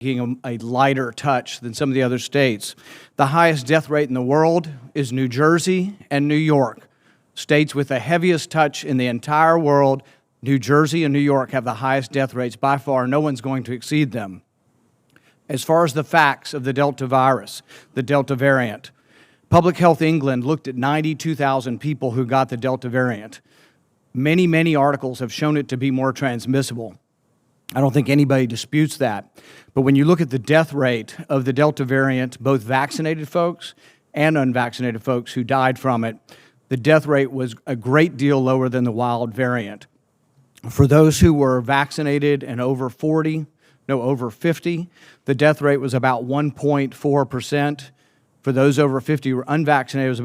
a lighter touch than some of the other states. The highest death rate in the world is New Jersey and New York. States with the heaviest touch in the entire world, New Jersey and New York have the highest death rates by far. No one's going to exceed them. As far as the facts of the Delta virus, the Delta variant, Public Health England looked at 92,000 people who got the Delta variant. Many, many articles have shown it to be more transmissible. I don't think anybody disputes that. But when you look at the death rate of the Delta variant, both vaccinated folks and unvaccinated folks who died from it, the death rate was a great deal lower than the wild variant. For those who were vaccinated and over 50, the death rate was about 1.4%. For those over 50 who were unvaccinated, it was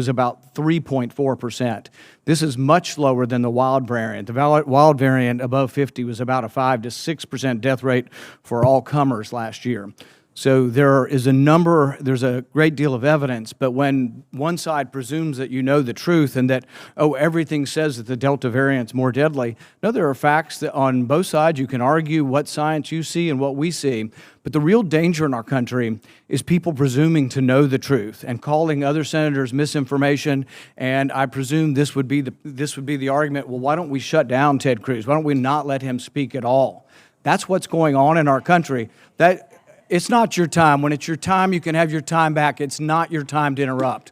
about 3.4%. This is much lower than the wild variant. The wild variant above 50 was about a 5 to 6% death rate for all comers last year. So there's a great deal of evidence, but when one side presumes that you know the truth and that, oh, everything says that the Delta variant's more deadly, no, there are facts that on both sides you can argue what science you see and what we see, but the real danger in our country is people presuming to know the truth and calling other senators misinformation, and I presume this would be the argument, well, why don't we shut down Ted Cruz? Why don't we not let him speak at all? That's what's going on in our country. It's not your time. When it's your time, you can have your time back. It's not your time to interrupt.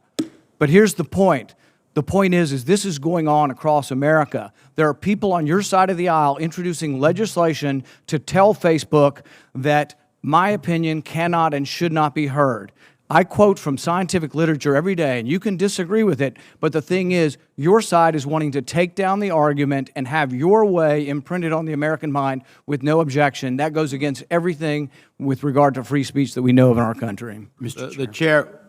But here's the point. The point is this is going on across America. There are people on your side of the aisle introducing legislation to tell Facebook that my opinion cannot and should not be heard. I quote from scientific literature every day, and you can disagree with it, but the thing is, your side is wanting to take down the argument and have your way imprinted on the American mind with no objection. That goes against everything with regard to free speech that we know of in our country. Mr. Chair.